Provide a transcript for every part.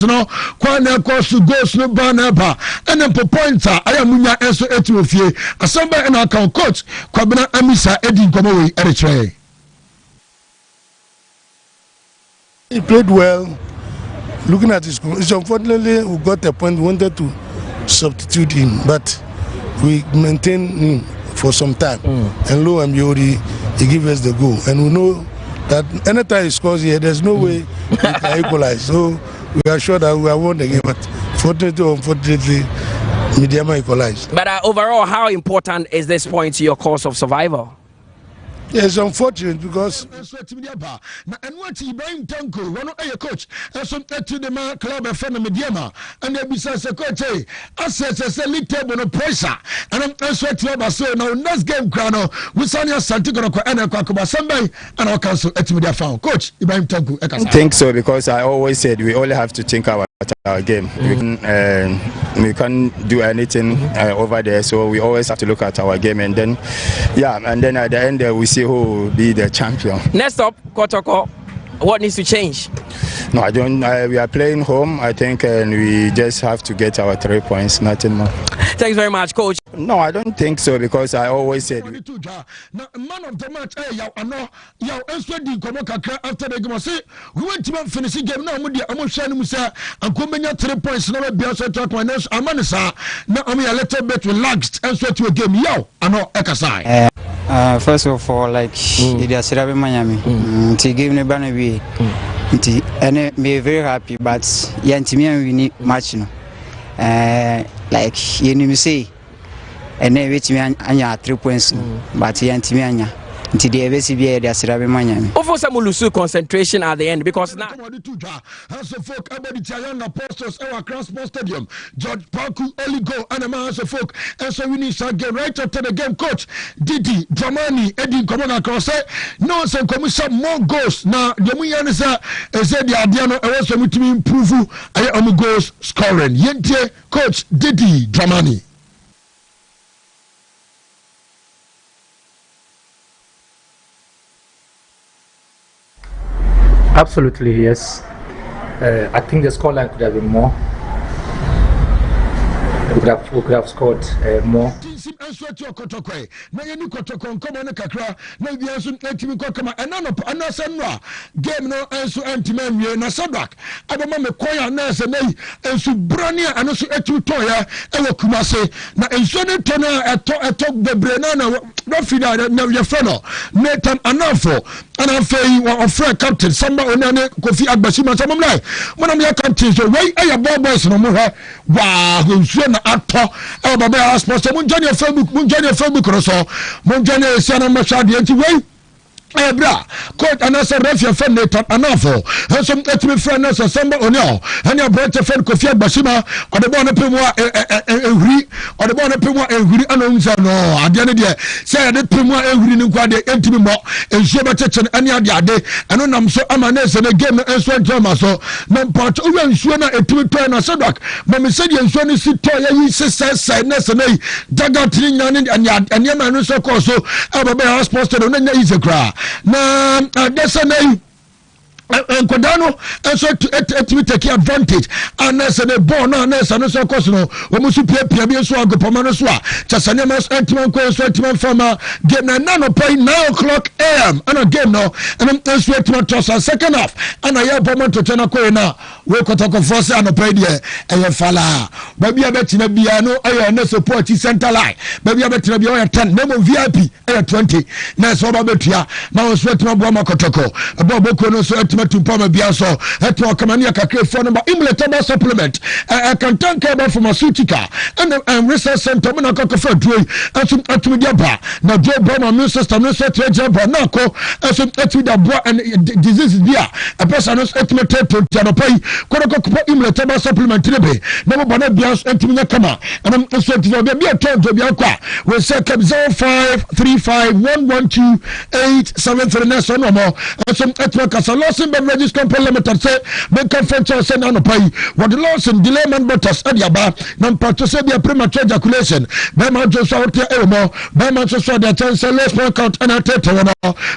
no kwana course goes no banaba and then pointer I am munya enso etimofie asamba and account coach kwabena amisa edi nkomo we eretre. He played well. Looking at his goal, unfortunately we got a point, we wanted to substitute him, but we maintained him for some time. And lo and behold, he gave us the goal. And we know that anytime he scores here, there's no way he can equalize. So we are sure that we have won the game, but fortunately or unfortunately, Mediama equalized. But overall, how important is this point to your course of survival? It's unfortunate because and what Ibrahim Tanko, one of your coach, and some to the club of Mediama, and they besides a coach, assets a little no pressure, and I'm sweating so now next game crown with Sanya Santiago and Kwakuba Sunday and our council at Media found. Coach Ibrahim Tanko, I think so because I always said we only have to think about our game. We can't do anything over there, so we always have to look at our game, and then and then at the end we see who will be the champion. Next up, Kotoko, what needs to change? No, I don't. We are playing home, I think, and we just have to get our 3 points, nothing more. Thanks very much, coach. No, I don't think so because I always said. Man of the match, after the game, say we went to finish the game now. Musa and Kumenya 3 points. Now be also 12 points. Amanisa now I'm a little bit relaxed and sweat to a game. Yo, I know Ekasai. First of all, like it is Miami. To give me Banabi. And me very happy, but Yantimian we need match no. Like you say, and then which me anya 3 points, but Yantimiania. Until the ABCB, there's a Miami. Of course, lose concentration at the end because now. As a folk, about the Italian apostles, our Crossbar Stadium, George Paku, Oligo, and a man as a folk, and so we need to get right after the game. Coach Didi, Dramani, Eddie, Commander Cross, no one can some more goals. Now, the Muyanisa said the Adiano, I was to improve goals scoring. Yente, Coach Didi, Dramani. Absolutely, yes. I think the scoreline could have been more. We could have scored more. Na yeni kotoko nkoma ne kakra na bia nso antimi kokama anasa game no enso antimi anwie na Sadak abama me koya na ese nei enso brani ano so atu toya ewo kumase na enso ne to na eto bebre na fida na ye feno Nathan Anafo anafei wa ofra captain samba onane Kofi Agbashima samamlai monam ya captain so wey eya boys no mo hwe wa enso na ato e baba sponsor mun join your Facebook so mon jane siana machadi enti wey Ebra, court and as a refuge friend Anafo, and some etime friend as a samba onyo, and your brother friend Kofi Bashima, or the bonnet Pimoa or the bonnet Pimoa and Guri Anonza. No, at the end of the day, say that Pimoa and Guri Nuquade, Entimo, and Shobach and any other day, and when I'm so amanes and again and so drama. So, no part of you, Suena, a Twitter and a Sadak, Mamma said, and Suena sit toya, you say, sadness and a Dagatrin and Yaman so called so, Abba has posted on the easy cry. Na desa nei Kodano and so to take advantage and as a born and as an so cost no omusu pia so agopomano so chasanemas antiman ko so antiman farmer game na 9:09 AM and again no and I'm sweat to toss second half and I have bomb to turn ko na we kotoko force and pay there e fala baby abetina bia no ayo na support center line baby abetina bia 10 na mo VIP 20 na so ba betua na sweat no bomb kotoko aboboko no so to Pama Biaso, at Kamania Kake for number imletable supplement, I can thank about pharmaceutical and research center Manaka for Dway, and some Atudiaba, now Joe Bama, Mrs. Tanusa Trejaba, Nako, and some Atuda and diseases beer, a person who's estimated to Janopay, Koroko imletable supplement, no Bana Bias and Timinakama, and I'm expecting to be a turn to Bianca, we said 0535112873 for the next one more, and some Etwaka Salosim. Food Beverages Company Limited say make a franchise send on pay what the loss and delay man butters adiaba nam pato say be a premature ejaculation be man just out there elmo be man just the chance less point count and atete one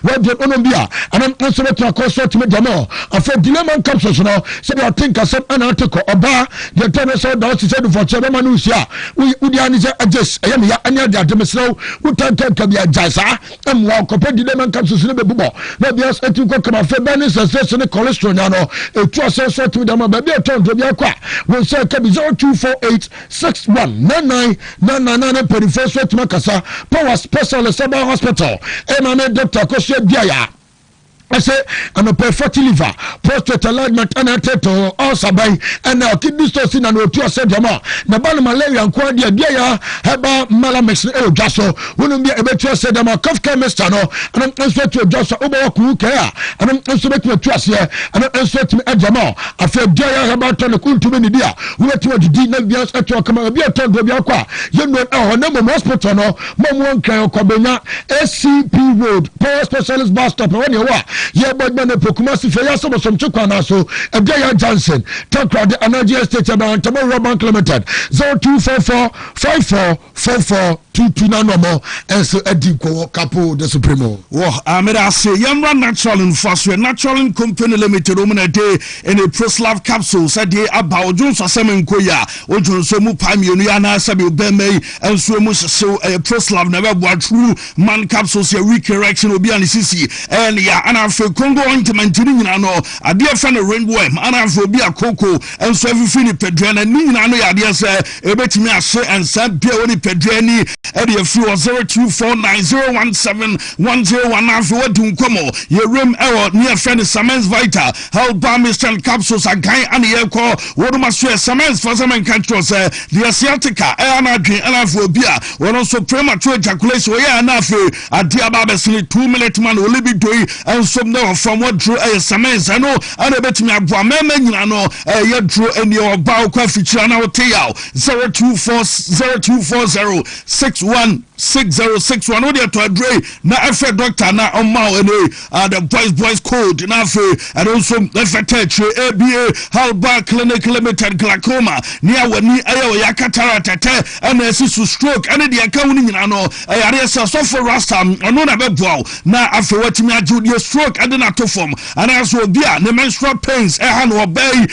what the onombia and I'm also to consult me demo after delay man comes so now say I think I said an article oba the tenor so that she said for chebe manusia we udi say adjust ayam ya anya the ademesno we can be a jasa am wa kopedi delay man comes so be bubo na be as etu ko come after ben sensation cholesterol ya no etu so to them ba be turn to be akwa we say ka be 0248619999 peripheral to makasa power specialist hospital e Dr. Kosia Biaya. I say I'm a perfect liver, prostate enlargement, and teto, all sabai, and now kidney stones in and otua said Jama. Nabana malaria and quadia, dia, heba, malamex, jasso, wouldn't be able to say them a cough chemist, and I'm answer to Joshua Obaku care, and I'm answer to trust here, and I'm answer to me at Jama. I feel dia about on the cool to many dear, who went to the Nabias at your command, be a turn to be aqua. You know, our number hospital, no, Mom Kyo Kobena, SCP Road, power specialist bus stop, when you are. Yeah, but man, Pokumasi Faya some Chukwana so a Gaya Johnson, Takra, the Energy Estate about Tomorrow Bank Limited, 0244-5444-229 no more, and so Ediko Capo, the Supremo. Well, I say, Yamra Natural in Fosway, Natural in Company Limited, Roman a day, and a Proslav capsule, said they about Jones or Semen Koya, or Johnsomu Pam, Uniana, Sabu Beme, and Swimus, so a Proslav never bought true man capsules, a recorrection will be on the CC, and yeah, and I feel Congo ointment, you know, a dear friend of rainbow, and I feel be a cocoa, and so everything Pedren, and me, I know, I dare say, a bit me a say, and Sam Pioni Pedreni, Eddie Few 0249017101 for what do come, your rim error near friend Samens Vita, how Barmistan capsules are guy and the airco, what must share Samens for some countries, the Asiatica, and I drink, and I feel beer, when also premature ejaculation, yeah, and I feel a dear Babas 2-minute man will be doing, and some know from what drew a Samens, I know, and I bet me a Guamen, I know, you drew in your bow coffee channel, 0240616061 audio to a dre na efe doctor na oma the boys code na fe and also efe touch ABA Halba Clinic Limited glaucoma near wani ayo ya cataract and su stroke and the account nyina no ayare so for rasta ono na beboa na afe watimi aju stroke and na to form and also bia the menstrual pains ha no obey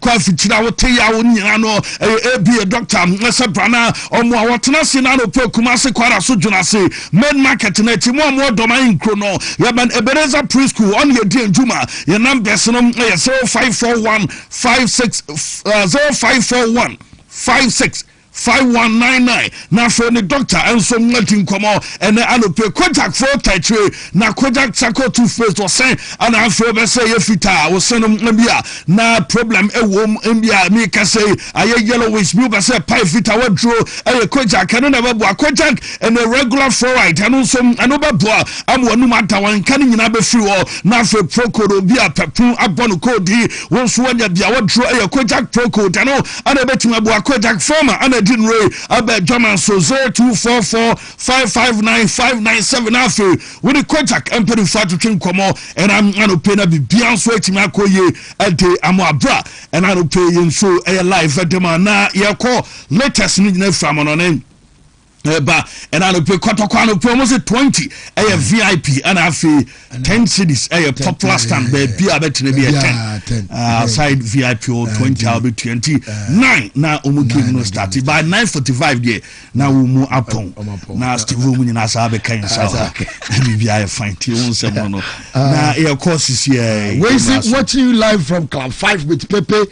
coffee chira wote ya nyina no ABA doctor na brana omo awotena se na no Kumasi kwara so junase main market na ti mo domain krono yaban Ebenezer preschool on your day juma your number no 0541 56 0541 56 5199 na for the doctor and so nothing come out and anope contact for touch na contact sako two face was say and I feel be say fita was send mbia na problem e wom mbia me ka say aye yellowish blue be say pipe fita we draw e contact can never bo contact and a regular fluoride and so anoba bo am wonu mata wan kan nyina be free o na for procode bia pepu abon code won so nya bia we draw e contact procode and betima bo contact former and didn't ray about German so 0244559597 after with the contact and put in fact to king come and I'm gonna pay na be beyond sweating my koye at the amabra and I don't pay in so a life at the man na ya call latest need from on name and I pay Kotokano almost 20 a VIP and I feel 10 cities a popular stand be a bet to be a 10 side VIP or 20 I'll be 29 now umuki no started by 9:45 there now we move up on now Steve Roman in Asabe kind of maybe I find you on someone now of course is here watching you live from Club 5 with Pepe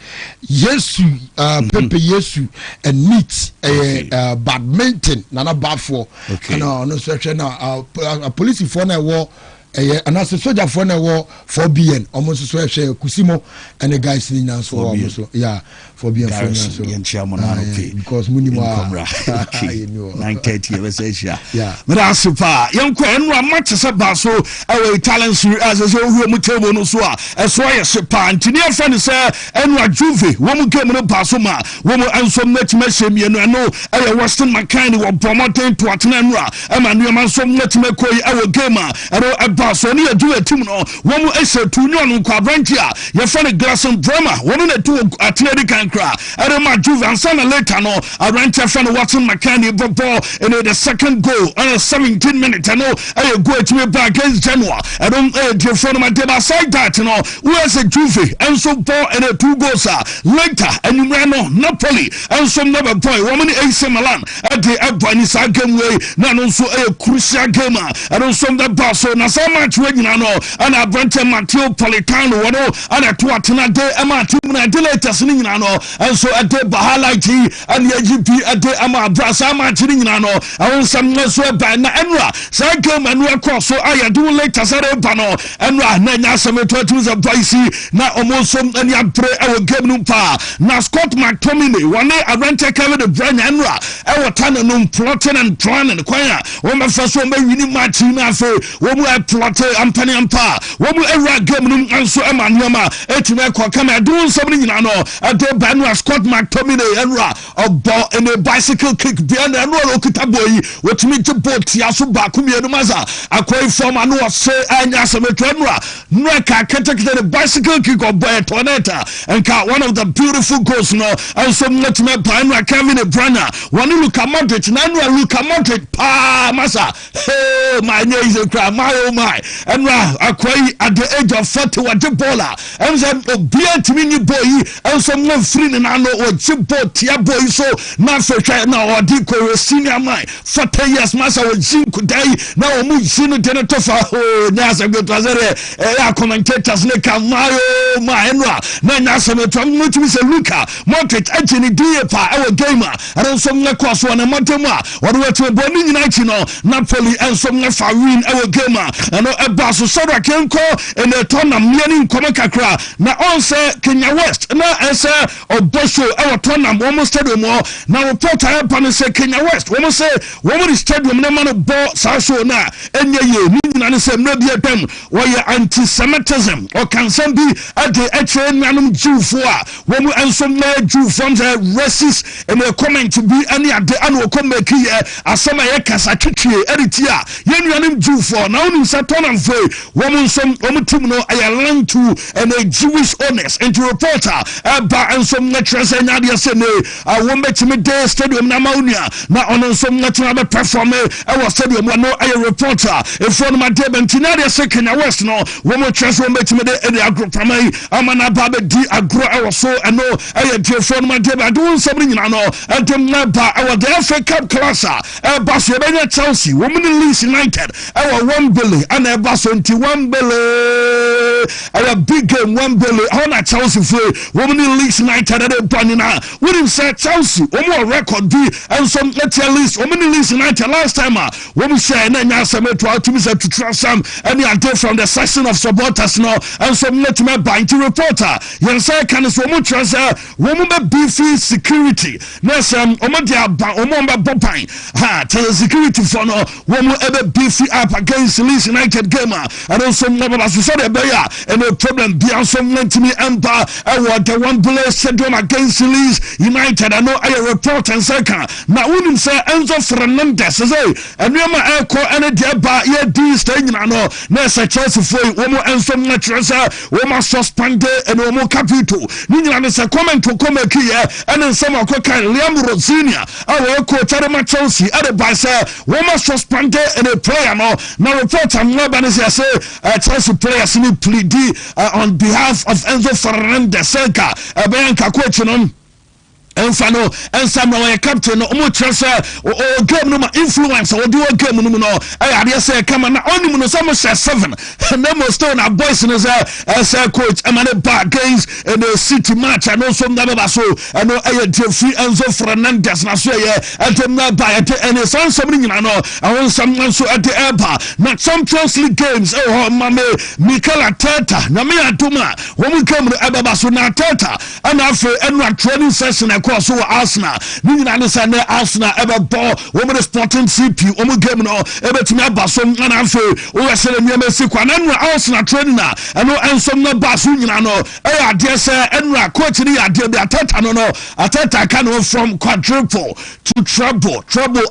Yesu Pepe Yesu and meet badminton Nana Bafo, and no search now. A police for na war, and as a soldier for na war 4BN, almost so Kusimo, and the guys in us for yeah, 4BN so because Munima 9:30 yeah. But super young Queen, much as a basso, our talents as a Mutabo no so as why a sepan, Tinia friend say, and Juve, woman came in a Basoma, woman and some net message, you know, I Western McKinney or promoting to Atenra, and my man so much make our gamer, and ba so ne adu atim no wo mu ehye tu nyo no kwa branch a ye fa ne glass and drama wono na tu atena di kankra ere ma Juve ansana later no Arante fa ne Watson McCann ball in the second goal on 17 minutes no e go atime ba against Genoa and on the front of my table side that no where's a Juve and so ball and 2 goals later and Napoli and some never boy woman AC Milan at the Abani game way na so a crucial game and on some that ball so na so much we no and Arante Matteo Politano wono and at what na de ama team na de latest ni no and so at the Bahalaiti and the GP at the ama brasa ma chiri nyina no awon sam no so ba na enra sa game anu akọ so aya do later sare ba no enra na nya sam to za voice na omonsom ani abre e game no pa na Scott McTominay one Arante cover the brand enra e wota na no plotting and planning kwan a wo ma fa so ma wini match na fe wo mu plot ampani ampa wo mu era game no anso e ma nyoma etime akọ kama do nsam nyina no ade ba no Scott McTominay enra obo in a bicycle kick behind and roll okitaboyi wotumi jibot ya so ba kumienu maza akwai form anu ose anya semetwenra nweka ketekete the bicycle kick of boy torneta and one of the beautiful goals no and so much me pa Kevin De Bruyne one Luka Modric na Luka Modric pa masa hey my name is cry my oh my and akwai at the age of 40 wa jibola and some obia timi ni boy and some no free na no o jibot ya boy so na fehwe na odi ko senior man 40 years masa o jinku dai na o mu jinu de to fa o nya se go tazere ya commentators ne kamayo ma enra na nya se meto mu tumi se Luka Modric agini die pa e wo game a so na cross one montem a wo do to boni nyina chi no Napoli and so na fa win e wo game a no e ba so so da kenko in the tournament miani nkoma kakra na on say Kenya West na ese obosho e wo tournament almost stadium na reporter pa say Kenya West woman say woman stadium na man ball so na enye ye ni na say na bi edam wo ye anti-Semitism or can some be at the nanom Jewfo a woman ensom na Jewfo say racist and a comment to be any at the anu come make here asema ye kasa twetwe eritia ye nuanom Jewfo na oni satonan foi woman some team no ayalan to and a Jewish honest into reporter ba ensom na trese nya de say ne a wo betimi de stadium na maunia na ono som na tena be perform e was stadium no aye reporter e for my de bentina de say Kenya West no wo mo trese wo betimi de e agropamai amana ba be di agro e was so no aye de for my de ba do some nyina no antem na ba e was the FA Cup class e ba so be Chelsea wo mo Leeds United e was 1 billion and e ba so 21 billion a big game 1 billion on a Chelsea for wo mo Leeds United e banina we him say Chelsea wo mo record be and some let's at least wo mo Leeds United last time wo mo say na nya sameto atumi say to transam any idea from the section of supporters no and some let me buy to reporter yen say kan so mo transfer wo mo be beefy security na some wo mo dia ba wo mo be bopan ha tell security for no wo mo e be beefy up against Leeds United game and some never so say be ya and no problem be and some let me enter what the 1 billion stadium against Leeds United I know I report and second na unim say Enzo Fernandez say enema eko ene de ba ye di stay nyina no na say Chelsea foi wo mo Enzo Matresa wo ma suspend and wo mo capito ni nyina no say comment to come here and some akokan Liam Rosinia awo ko Charema Chelsea at by say wo ma suspend and a player no na report am no ba say Chelsea players ni plead on behalf of Enzo Fernandez seka abenka coach no Enfano ensam na captain no mo trese o game no ma influence o do game no no ade say come na only no some 7 and them stone na boys no say coach amane back against in the city match and also na ba so and no free Enzo Fernandez na so ye atem na ba and some nyina no awon some so at the airport na Champions League games oh mame Mikel Arteta na me atuma wo mu game no ababa so na Arteta and after training session ɛkɔ so wɔ Arsenal ne nyina ne sɛ ne Arsenal ɛbɛbɔ wɔn de Sporting CP wɔn game no ɛbɛtumi aba so ɛna afei wɔyɛ sɛ nneɛma si kwa na ɛnura Arsenal training na ɛno ɛnsom na ba so nyina no ɛyɛ adeɛ sɛ ɛnura coach ne yɛ adeɛ bi Ateta no Ateta ka no from quadruple to treble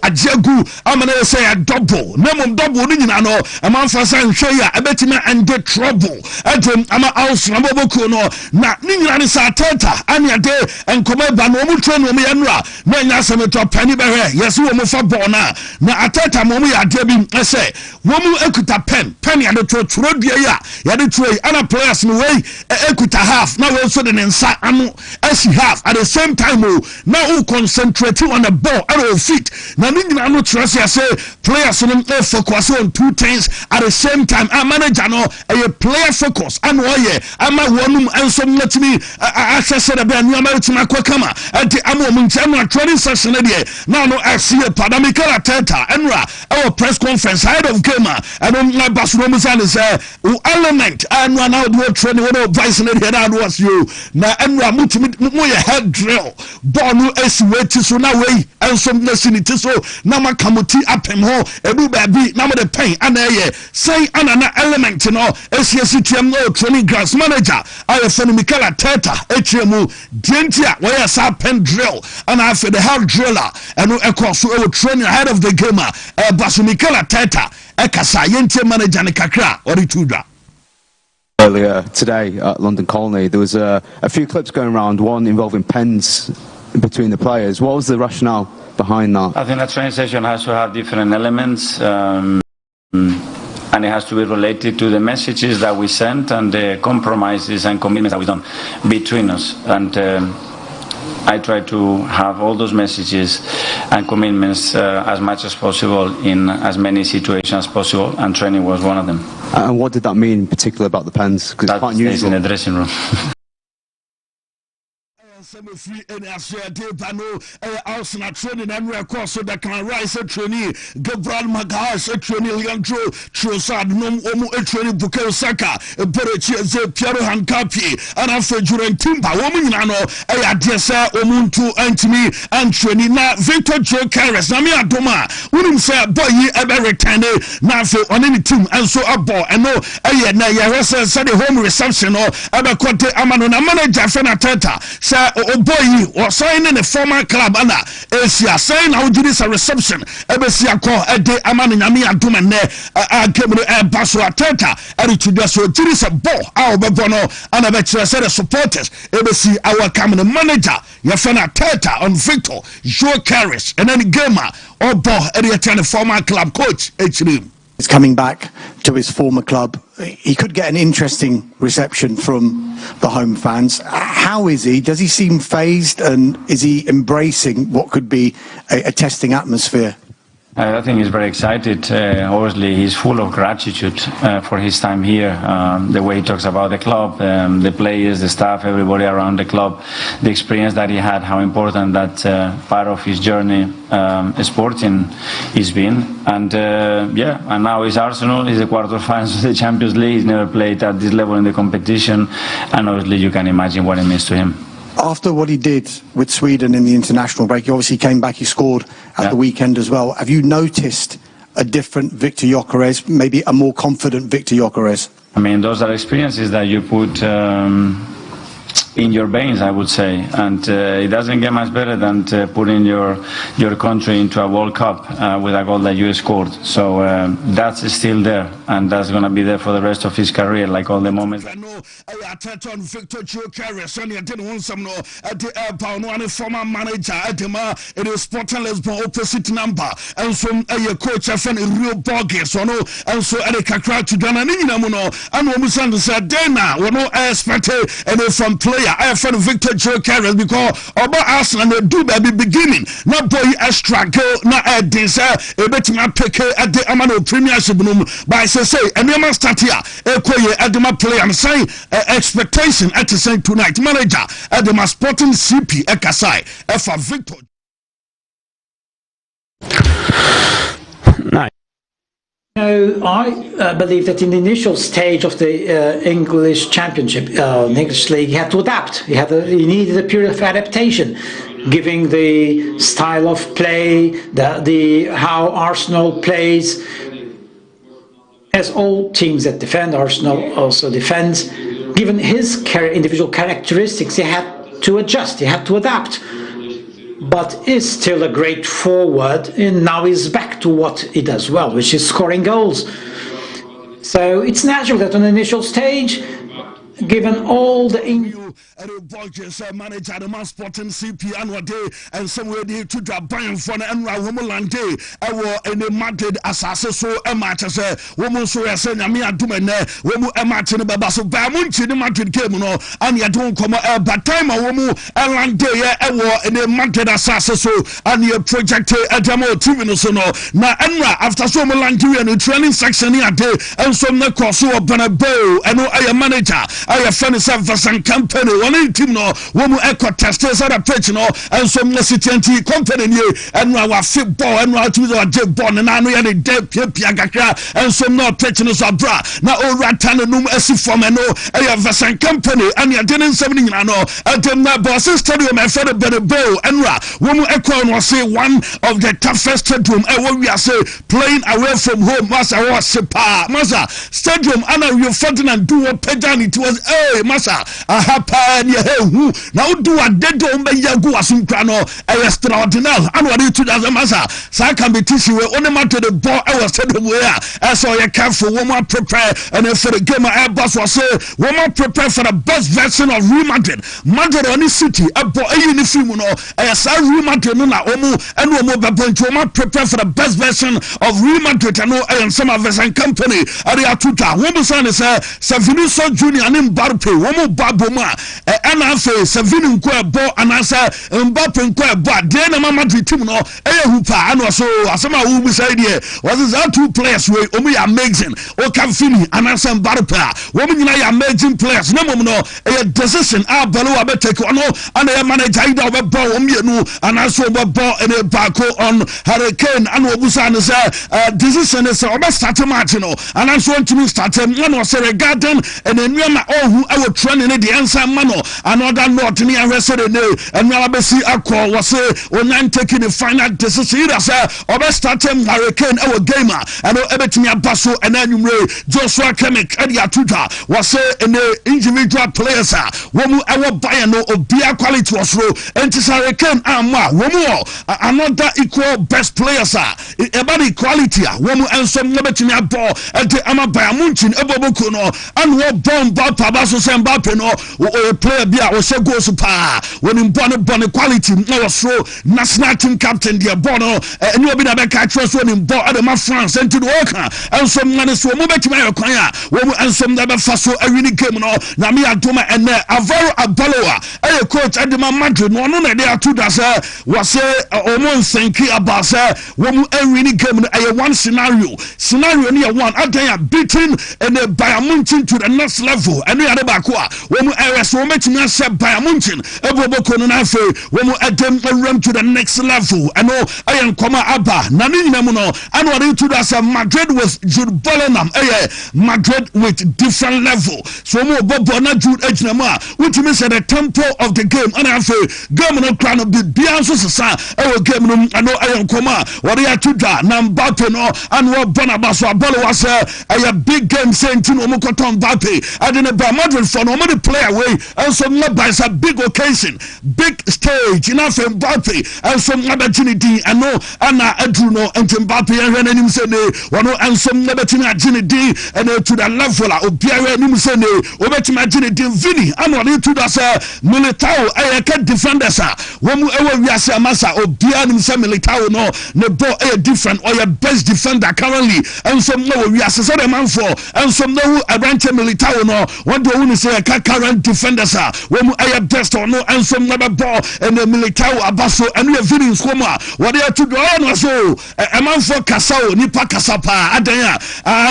agyegu amana yɛ sɛ yɛ double na mom double ne nyina no ɛmanfa sɛ nhwɛ yɛ ɛbɛtumi ɛnde trouble ɛdom ama Arsenal bɔbɔkuo no na ne nyina ne sɛ Ateta ane ade nkɔmɔ ba no wɔn train wɔn yɛ nura na ɛnya sɛ metɔ pani bɛhwɛ yɛsɛ wɔn fa bɔɔl na Ateta ma wɔn yɛ adeɛ bi ɛsɛ wɔn ekuta pen yɛde twerɛ dua yi a yɛde twerɛ yi ana players no wei ekuta half na wɔn nso de ne nsa ano asi half at the same time o na o concentrate on the ball ɛna o fit na ne nyinaa no kyerɛ sɛ yɛsɛ players no focus on two things at the same time a manager no ɛyɛ player focus ana ɔyɛ ama wɔn nso mmatumi ahyɛ sɛ dɛbɛ nneɛma ɛtumi akɔ kama ɛde ama wɔn nkyɛn no training session no deɛ na no ɛsi yɛ pada Mikel Arteta ɛnura ɛwɔ press conference ahead of game a ɛno na ba so no mu sɛ ne sɛ element ɛnura na ɔde training wɔn advice no deɛ na ado was you na ɛnura mutumi mo yɛ head drill ball no esi weti so na wei ɛnso na si ne ti so na ma kamoti apem ho edu baabi na mo de pen ana ɛyɛ sɛn ana na element no esi tiam no training grounds manager ayɛ fɛn Mikel Arteta ekyia mu dienti a wɔyɛ sa pen drill ana afɛ the head driller ɛno ɛkɔ so ɛwɔ training ahead of the game a ɛba Mikel Arteta ɛkasa yɛntie manager ne kakra ɔde tudwa. Earlier today at London Colney, there was a few clips going around, one involving pens between the players. What was the rationale behind that? I think a training session has to have different elements, and it has to be related to the messages that we send and the compromises and commitments that we've done between us. And I try to have all those messages and commitments as much as possible in as many situations as possible, and training was one of them. And what did that mean, in particular, about the pens? Because it's quite unusual. In the dressing room. Free any associate pano Arsenal training and record so that can rise a trainee Gabriel Magalhaes a trainee Leandro Trossard nom omu a trainee Bukayo Saka a Borechi Piero Hankapi and after during Timba woman nano a adesa omuntu antimi and trainee na Victor Joe Carres na me adoma unim say boy ye ever return na for on any team and so a ball and no na ya said the home reception or ever kote amano na manager Fena Teta say oh boy or signing a former club ana Asia saying how do this a reception ebesia call a day amani nyami aduma ne a game baso Arteta to so this a ball our bebono and a better said the supporters ebesi our camera manager Yafana Arteta on Victor Joe Carres and then gamer or ball a former club coach HM. He's coming back to his former club. He could get an interesting reception from the home fans. How is he? Does he seem phased, and is he embracing what could be a testing atmosphere? I think he's very excited. Obviously, he's full of gratitude for his time here. The way he talks about the club, the players, the staff, everybody around the club, the experience that he had, how important that part of his journey sporting has been. And and now he's Arsenal. He's a quarterfinals of the Champions League. He's never played at this level in the competition, and obviously you can imagine what it means to him. After what he did with Sweden in the international break, he obviously came back, he scored at the weekend as well. Have you noticed a different Victor Gyökeres, maybe a more confident Victor Gyökeres? I mean, those are experiences that you put in your veins, I would say, and it doesn't get much better than putting your country into a World Cup with a goal that you scored. So that's still there, and that's going to be there for the rest of his career, like all the moments. Victor Gyökeres, I didn't want some former manager at the Sporting Lisbon opposite number, and from a coach of a real bogey, so no, and so at a kakra to Dananina Muno, and when we said, Dana, we no expect any from player. I have found Victor Gyökeres because about Arsenal they do baby beginning. Now boy extra girl na this a bit my pick at the Amano Premiership room by say and you start here at the play and saying expectation at the same tonight manager at the Sporting CP Ekasai for Victor. Nice. No, I believe that in the initial stage of the English Championship, English League, he had to adapt. He needed a period of adaptation, giving the style of play, the how Arsenal plays. As all teams that defend, Arsenal also defends. Given his individual characteristics, he had to adjust. He had to adapt. But is still a great forward, and now he's back to what he does well, which is scoring goals. So it's natural that on the initial stage, given all the manager the man sporting CP and day and somewhere they to the buying for and woman day I will in the Madrid assassin so a match as a woman so I say me a doom and woman a match in the babaso bamunchi the Madrid game no and you don't come but time a woman a long day I will in the Madrid assassin so and you project a demo team no so no now Enra after so long and the training section here day and some na cross so Bernabeu and no I manager I friend service and company one team no woman echo testers at a pitch no and some city company and our football and our to the j ball and I know the dead piagakra and some no pitch no so bra na o ratan no esi form no I have a company and you didn't 7 no at the boss stadium and for the Bernabeu and woman echo no say one of the toughest stadium we are say playing away from home masa was sepa masa stadium and you Ferdinand do pedan it was masa a happen now do a dead on by Yagu Asumkrano extraordinary and what you to the masa so I can be tissue only matter the ball I was said where I saw you careful woman prepare and then for the game Airbus was say woman prepare for the best version of Real Madrid on the city a boy uniform no I saw Real Madrid no na omu and woman prepare for the best version of Real Madrid and no and some of us and company area tuta woman son is Saviniso Junior and Mbappe woman baboma and I say Savini Nkwebo and I say Mbappe Nkwebo then a Madrid team no hupa and also asama who beside here was that two players way omu amazing o Cavani and I say Mbappe woman you amazing players no no a decision abalo abetake ono and a manager ida be ball omienu and also be ball and a back on Hurricane and obusa and say decision is obe start match no and also want to start one was regarding and then all who I will train in the answer mano another not near yesterday and now I see a call was when I'm taking the final decision obe start Hurricane our gamer and everything a basso and then you Joshua Kemik and Yatuta was in the individual players womu our buy no obia quality was low and this Hurricane womu another equal best players about equality womu and some nebetimi ball and the ama Bayamunchin eboboku no and what bomb babaso Mbappe no o player bia o se goals pa when in bon quality no so national team captain the ball no and you be na be catch when in ball at my France and to the worker and some man so mo betimi akwan womu and some that be faso a winning game no na me adoma and Alvaro Abaloa a coach at the Madrid no no they are two that was almost thinking about womu a winning game a one scenario near one adan beating and the Bayern Munich to the next level and we are back womu areas wo metina se Bayern Munich eboboko no na fe womu adem ram to the next level and no ayen koma aba na ni nyinam no and what to that Madrid with Jude Bellingham Madrid with different level so mo bobo na Jude ejinama which means the tempo of the game and I feel game no kra no be bianso sesa e game no and no ayen koma what they are to that na Mbappe no and what Barnabas Abalo was a big game saying to no mo koton Mbappe and in the Madrid for no money play away and some by a big occasion big stage enough Mbappe and some opportunity and no Anna Adruno and Mbappe and him say one and some opportunity and to the level of Pierre and him say opportunity Vini and what to that Militao I can defend us when we are say massa or Pierre and say Militao no ball a different or your best defender currently and some know we are say man for and some know a branch Militao no what do we say a current defender defenders wɔn ɛyɛ best ɔno nso mɛbɛ ball ɛna Militao abaso ɛno yɛ Vini Nkrumah wɔde ato do ɔno so ɛmanfo kasa o nipa kasa pa adan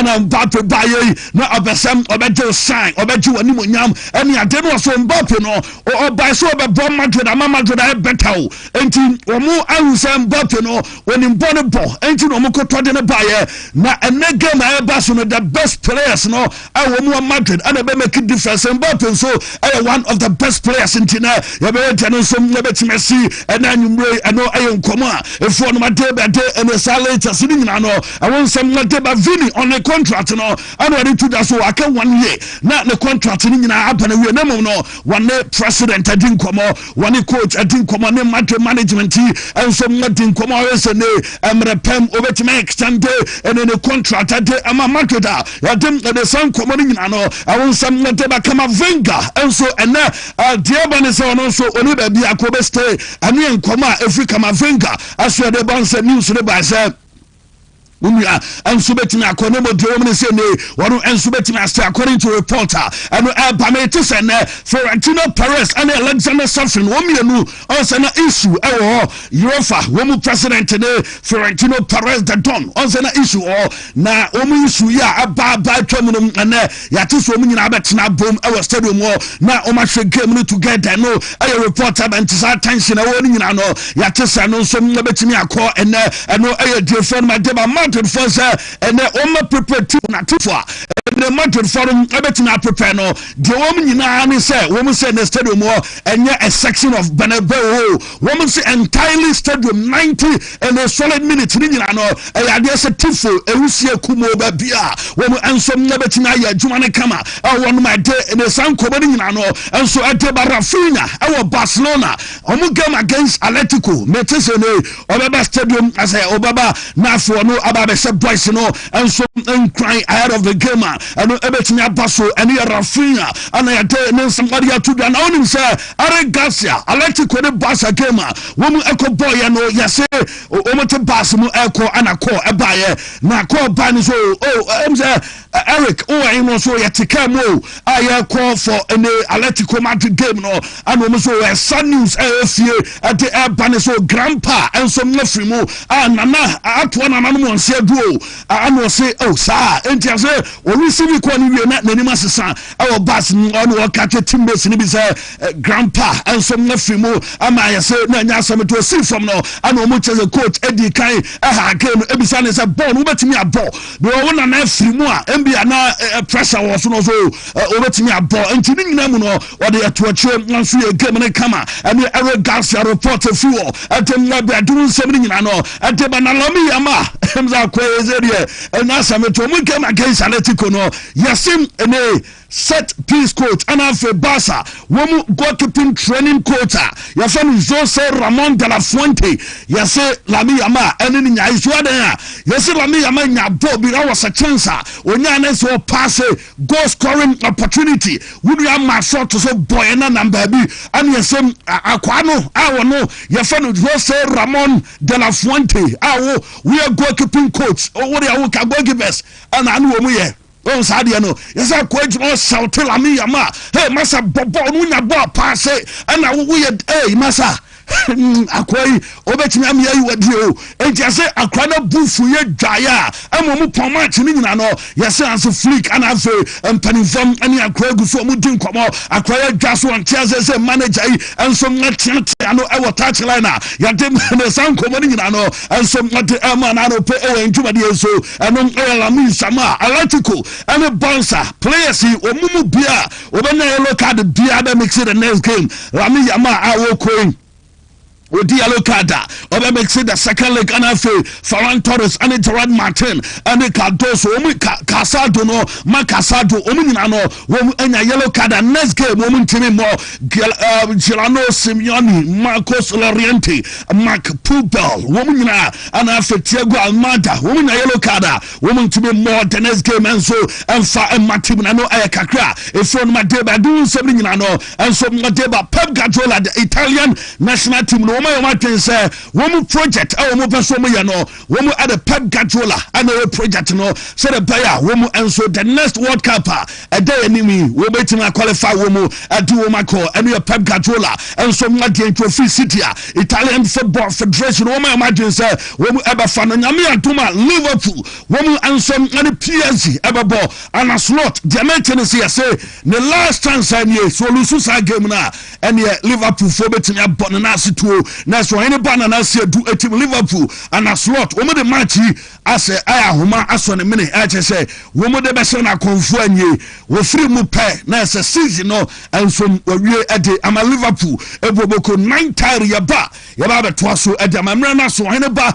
na Mbappe baye na ɔbɛsɛm ɔbɛgye shine ɔbɛgye wɔ nimonyam ɛne ade no so Mbappe no ɔbae so ɔbɛbɔ Madrid ama Madrid ayɛ better o enti wɔn ahusɛ Mbappe no wɔnim bɔ ne bɔ enti na wɔn kɔtɔ de ne baye na ɛnɛ game a ɛba so no the best players no ɛwɔ mu Madrid ɛna bɛ make difference Mbappe so ɛyɛ one of the best players enti na yɛbɛyɛ gya no nso yɛbɛtumi si ɛna anwummerɛ ɛno ɛyɛ nkɔmɔ a ɛfoɔ no made bɛde ɛne saa latest ne nyinaa no ɛwɔ nsɛm made ba Vini on a contract no ɛna ɔde to da so aka 1 year na ne contract ne nyinaa aba na wie na mmom no wɔne president adi nkɔmɔ wɔne coach adi nkɔmɔ ne Madrid management ɛnso made nkɔmɔ ɔyɛ sɛ ne mmerɛ pɛm ɔbɛtumi extend ɛne ne contract ade ama Madrid a yɛde ɛde saa nkɔmɔ no nyinaa no ɛwɔ nsɛm made ba kama Venga ɛnso ɛnɛ deɛ ba ne sɛ ɔno nso ɔne baabi akɔ stay ɛne nkɔmɔ a ɛfiri kama Venga aso ɛde ba nsɛ news ne ba sɛ Unya enso betimi akone mo dewo mne se ne wonu enso betimi ase according to reporter eno pame te se ne Florentino Perez and Alexander Safin wo mienu on se na issue ewo UEFA wo mu president ne Florentino Perez the Don on se na issue na wo mu issue ya aba twam no ene ya te so mu nyina betena bom ewo stadium na o ma hwe game no together no e reporter ben tisa attention e wo nyina no ya te se no so mu betimi akọ ene eno e de phone ma de ba Madrid for say and the prepare team na tifo the Madrid forum ebetina prepare no the woman nyina ne say woman say the stadium and a section of Bernabeu woman say entirely stadium 90 and a solid minute ni nyina no e ade say tifo ewusie kumo ba bia woman enso ebetina ya adwuma ne kama won my day and the san kobo ni nyina no enso ete Rafinha e Barcelona omu game against Atletico metese ne obeba stadium as obaba na afo no ababese boys no enso crying ahead of the game and ebetimi abaso and Rafinha and ya ne somebody to do na onim say Are Garcia Atletico ne Barca game womu eko boy no yase omote Barca mu eko anako ebaye na call ban so Eric I know so ya tika mo I call for any Atletico Madrid game no and womu so sad news fie at the ban so grandpa and some free mo nana atwa nana no nse duo ano say sa enti ase o receive ko ni wie na nima sesa e bas no o catch teammates ni bi say grandpa and some free mo ama ya say na nya asem to see from no ano mo cheze coach edi kan ha game e bi say ne say ball no betimi aball be o na na free mo a mbia na pressure was no so o betimi aball enti ni nyina mu no o de to ache nso ye game ne kama and Eric Garcia report fuel atem na be adun sem ni nyina no ate ba na lomi yama emza kwezeriye enasameto mu game against Atletico no yasim ene set piece coach and after Barca womu goalkeeping training coach ya fam Jose Ramon de la Fuente yase Lami Yama ene ni nya isu adan yase Lami Yama nya ball bi na was a chance onya na so pass goal scoring opportunity would you am shot so boy na number bi and yase akwa no awo no ya fam Jose Ramon de la Fuente awo we are goalkeeping coach o what ya wo ka goalkeepers and anu wo mu ye on sadia no yesa coach no shout Lami Yama hey masa bobo no nya ball pass and we hey masa akwai obetimi am yayi wadi o enti ase akwa na bufu ye dwaya amomu pomach ni nyina no yese anso flick ana afa empanifam ani akwa guso mu din komo akwa ya dwa so on tiase se manager yi enso ngatiate ano e water line na yade ne san komo ni nyina no enso ngate ama na no pe e ntuma de so eno Lami Sama Atletico ene bouncer players yi omumu bia obena yellow card bia be mix it the next game Lami Yama awo coin Odi yellow card obe make the second leg and Ferran Torres and Gerard Martin and Cardoso Casado no Macasado nyina no wo enya yellow card next game wo ntimi mo Gelano Simeone Marcos Llorente Mark Pubel wo nyina and Thiago Almada wo nya yellow card wo ntimi mo the next game enso emfa ematim na no ayakakra efron Madeba do something nyina no enso Madeba Pep Guardiola the Italian national team no my say wo wɔn project a wɔn pɛ so wɔn yɛ no wɔn ɛde Pep Guardiola ɛna wɔn project no sɛ de bɛyɛ a wɔn nso the next World Cup a ɛda anim wɔn bɛtumi qualify wɔn ɛde wɔn akɔ ɛne yɛ Pep Guardiola nso wɔn adi Trophy City a Italian Football Federation wɔn a wɔn adwene sɛ wɔn ɛbɛfa no nyame adoma Liverpool wɔn nso ɛne PSG ɛbɛbɔ ana slot deɛ mɛkyɛ sɛ yɛsɛ ne last chance ɛnie so olusu saa game na ɛne Liverpool fo bɛtumi abɔ ne nase tuo na so ɛne ba na nase adu etim Liverpool ana slot wɔn de match yi asɛ aya homa asɔ ne mene ɛkyɛ sɛ wɔn de bɛhyɛ na konfo anie wɔfiri mu pɛ na ɛsɛ season no nso wɔwie ɛde ama Liverpool eboboko 9 tire yɛba abɛtoa so ɛde ama mmerɛ na so ɛne ba